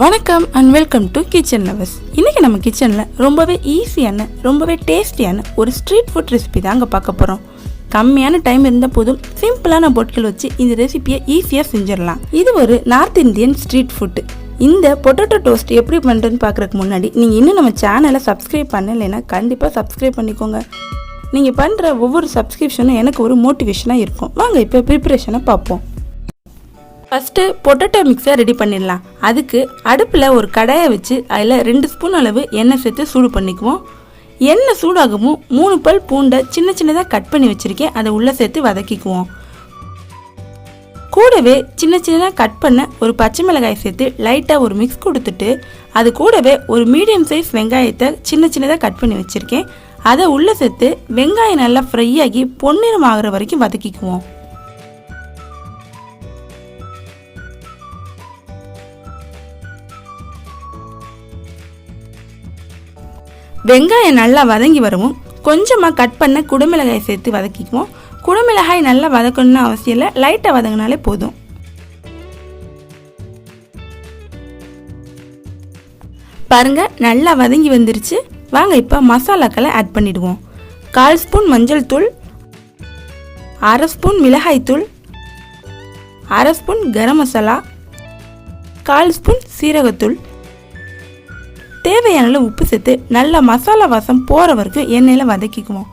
வணக்கம் and welcome to kitchen lovers. இன்றைக்கி நம்ம கிச்சனில் ரொம்பவே ஈஸியான ரொம்பவே டேஸ்டியான ஒரு ஸ்ட்ரீட் ஃபுட் ரெசிபி தாங்க பார்க்க போகிறோம். கம்மியான டைம் இருந்த போதும் சிம்பிளான பொருட்கள் வச்சு இந்த ரெசிபியை ஈஸியாக செஞ்சிடலாம். இது ஒரு நார்த் இந்தியன் ஸ்ட்ரீட் ஃபுட்டு. இந்த பொட்டேட்டோ டோஸ்ட் எப்படி பண்ணுறதுன்னு பார்க்குறதுக்கு முன்னாடி நீங்கள் இன்னும் நம்ம சேனலை சப்ஸ்கிரைப் பண்ணலைன்னா கண்டிப்பாக சப்ஸ்கிரைப் பண்ணிக்கோங்க. நீங்கள் பண்ணுற ஒவ்வொரு சப்ஸ்கிரிப்ஷனும் எனக்கு ஒரு மோட்டிவேஷனாக இருக்கும். வாங்க இப்போ ப்ரிப்பரேஷனை பார்ப்போம். ஃபஸ்ட்டு பொட்டேட்டோ மிக்ஸை ரெடி பண்ணிடலாம். அதுக்கு அடுப்பில் ஒரு கடாயை வச்சு அதில் 2 ஸ்பூன் அளவு எண்ணெய் சேர்த்து சூடு பண்ணிக்குவோம். எண்ணெய் சூடாகவும் 3 பல் பூண்டை சின்ன சின்னதாக கட் பண்ணி வச்சுருக்கேன், அதை உள்ளே சேர்த்து வதக்கிக்குவோம். கூடவே சின்ன சின்னதாக கட் பண்ண ஒரு பச்சை மிளகாய் சேர்த்து லைட்டாக ஒரு மிக்ஸ் கொடுத்துட்டு அது கூடவே ஒரு மீடியம் சைஸ் வெங்காயத்தை சின்ன சின்னதாக கட் பண்ணி வச்சுருக்கேன், அதை உள்ளே சேர்த்து வெங்காயம் நல்லா ஃப்ரை ஆகி பொன்னிறம் ஆகிற வரைக்கும் வதக்கிக்குவோம். வெங்காயம் நல்லா வதங்கி வரவும் கொஞ்சமாக கட் பண்ண குடமிளகாய் சேர்த்து வதக்கிக்குவோம். குடமிளகாய் நல்லா வதக்கணும்னு அவசியம் இல்லை, லைட்டாக வதங்கினாலே போதும். பாருங்க நல்லா வதங்கி வந்துருச்சு. வாங்க இப்போ மசாலாக்களை ஆட் பண்ணிடுவோம். 1/4 ஸ்பூன் மஞ்சள் தூள், 1/2 ஸ்பூன் மிளகாய் தூள், 1/2 ஸ்பூன் கரம் மசாலா, 1/4 ஸ்பூன் சீரகத்தூள், தேவையான உப்பு சேர்த்து நல்லா மசாலா வாசம் போகிற வரைக்கும் எண்ணெயில் வதக்கிக்குவோம்.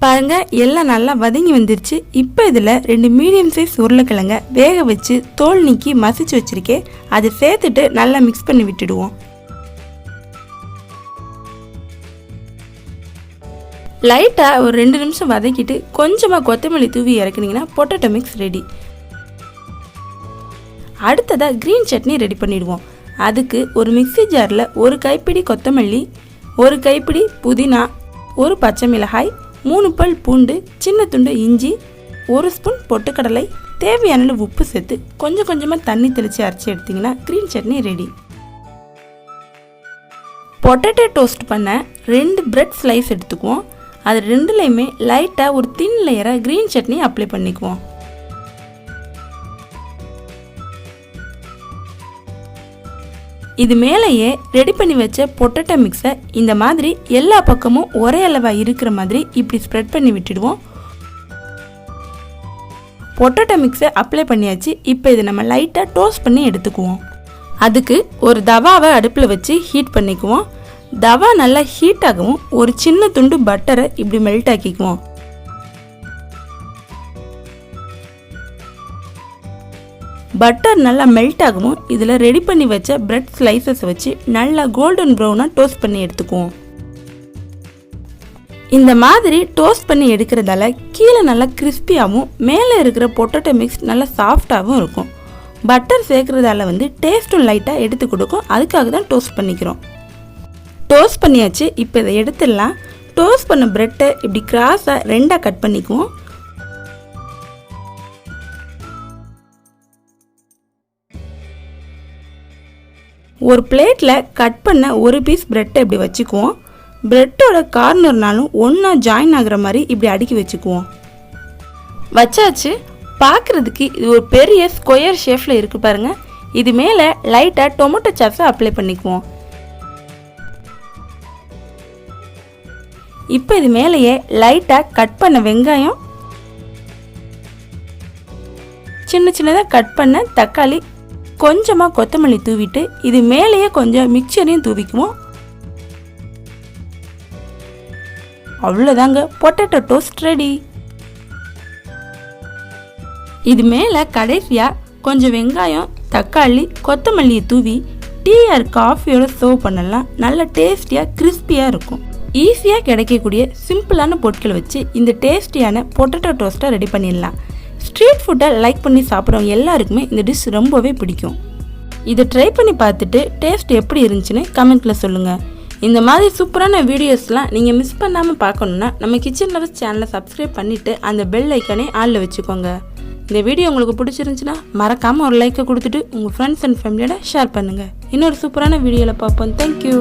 பாருங்க எல்லாம் நல்லா வதங்கி வந்துருச்சு. இப்போ இதில் 2 மீடியம் சைஸ் உருளைக்கிழங்க வேக வச்சு தோல் நீக்கி மசிச்சு வச்சிருக்கேன், அதை சேர்த்துட்டு நல்லா மிக்ஸ் பண்ணி விட்டுடுவோம். லைட்டாக ஒரு 2 நிமிஷம் வதக்கிட்டு கொஞ்சமாக கொத்தமல்லி தூவி இறக்குனீங்கன்னா பொட்டேட்டோ மிக்ஸ் ரெடி. அடுத்ததாக க்ரீன் சட்னி ரெடி பண்ணிடுவோம். அதுக்கு ஒரு மிக்ஸி ஜாரில் 1 கைப்பிடி கொத்தமல்லி, 1 கைப்பிடி புதினா, 1 பச்சை மிளகாய், 3 பல் பூண்டு, சின்ன துண்டு இஞ்சி, 1 ஸ்பூன் பொட்டுக்கடலை, தேவையான உப்பு சேர்த்து கொஞ்சம் கொஞ்சமாக தண்ணி தெளித்து அரைச்சி எடுத்திங்கன்னா green chutney ready. Potato toast பண்ண 2 பிரெட் ஸ்லைஸ் எடுத்துக்குவோம். அது 2லையுமே லைட்டாக ஒரு தின் லேயராக க்ரீன் சட்னி அப்ளை பண்ணிக்குவோம். இது மேலேயே ரெடி பண்ணி வச்ச பொட்டேட்டோ மிக்ஸை இந்த மாதிரி எல்லா பக்கமும் ஒரே அளவாக இருக்கிற மாதிரி இப்படி ஸ்ப்ரெட் பண்ணி விட்டுடுவோம். பொட்டேட்டோ மிக்ஸை அப்ளை பண்ணியாச்சு. இப்போ இதை நம்ம லைட்டாக டோஸ்ட் பண்ணி எடுத்துக்குவோம். அதுக்கு ஒரு தவாவை அடுப்பில் வச்சு ஹீட் பண்ணிக்குவோம். தவா நல்லா ஹீட் ஆகவும் ஒரு சின்ன துண்டு பட்டரை இப்படி மெல்ட் ஆக்கிக்குவோம். பட்டர் நல்லா மெல்ட் ஆகவும் இதில் ரெடி பண்ணி வச்ச பிரெட் ஸ்லைசஸ் வச்சு நல்லா கோல்டன் ப்ரௌனாக டோஸ்ட் பண்ணி எடுத்துக்குவோம். இந்த மாதிரி டோஸ்ட் பண்ணி எடுக்கிறதால கீழே நல்லா கிறிஸ்பியாகவும் மேலே இருக்கிற பொட்டேட்டோ மிக்ஸ் நல்லா சாஃப்டாகவும் இருக்கும். பட்டர் சேர்க்குறதால டேஸ்ட்டும் லைட்டாக எடுத்து கொடுக்கும், அதுக்காக தான் டோஸ்ட் பண்ணிக்கிறோம். டோஸ்ட் பண்ணியாச்சு. இப்போ இதை எடுத்துடலாம். டோஸ்ட் பண்ண பிரெட்டை இப்படி கிராஸாக 2ஆக கட் பண்ணிக்குவோம். ஒரு பிளேட்டில் கட் பண்ண ஒரு பீஸ் பிரெட்டை இப்படி வச்சுக்குவோம். பிரெட்டோட கார்னர்னாலும் ஒன்றா ஜாயின் ஆகிற மாதிரி இப்படி அடுக்கி வச்சுக்குவோம். வச்சாச்சு. பார்க்குறதுக்கு இது ஒரு பெரிய ஸ்கொயர் ஷேப்பில் இருக்குது பாருங்கள். இது மேலே லைட்டாக டொமேட்டோ சாஸை அப்ளை பண்ணிக்குவோம். இப்போ இது மேலேயே லைட்டாக கட் பண்ண வெங்காயம், சின்ன சின்னதாக கட் பண்ண தக்காளி, கொஞ்சமாக கொத்தமல்லி தூவிட்டு இது மேலேயே கொஞ்சம் மிக்சரையும் தூவிக்குவோம். அவ்வளோதாங்க, பொட்டேட்டோ டோஸ்ட் ரெடி. இது மேலே கடைசியாக கொஞ்சம் வெங்காயம், தக்காளி, கொத்தமல்லியை தூவி டீ ஆர் காஃபியோட சர்வ் பண்ணலாம். நல்ல டேஸ்டியாக கிறிஸ்பியாக இருக்கும். ஈஸியாக கிடைக்கக்கூடிய சிம்பிளான பொருட்களை வச்சு இந்த டேஸ்டியான பொட்டேட்டோ டோஸ்ட்டை ரெடி பண்ணிடலாம். ஸ்ட்ரீட் ஃபுட்டை லைக் பண்ணி சாப்பிட்றவங்க எல்லாருக்குமே இந்த டிஷ் ரொம்பவே பிடிக்கும். இதை ட்ரை பண்ணி பார்த்துட்டு டேஸ்ட் எப்படி இருந்துச்சுன்னு கமெண்ட்டில் சொல்லுங்கள். இந்த மாதிரி சூப்பரான வீடியோஸ்லாம் நீங்கள் மிஸ் பண்ணாமல் பார்க்கணுன்னா நம்ம கிச்சன் லவர்ஸ் சேனலை சப்ஸ்கிரைப் பண்ணிவிட்டு அந்த பெல் ஐக்கானே ஆளில் வச்சுக்கோங்க. இந்த வீடியோ உங்களுக்கு பிடிச்சிருந்துச்சுன்னா மறக்காமல் ஒரு லைக்கை கொடுத்துட்டு உங்கள் ஃப்ரெண்ட்ஸ் அண்ட் ஃபேமிலியோட ஷேர் பண்ணுங்கள். இன்னொரு சூப்பரான வீடியோவில் பார்ப்போம். தேங்க்யூ.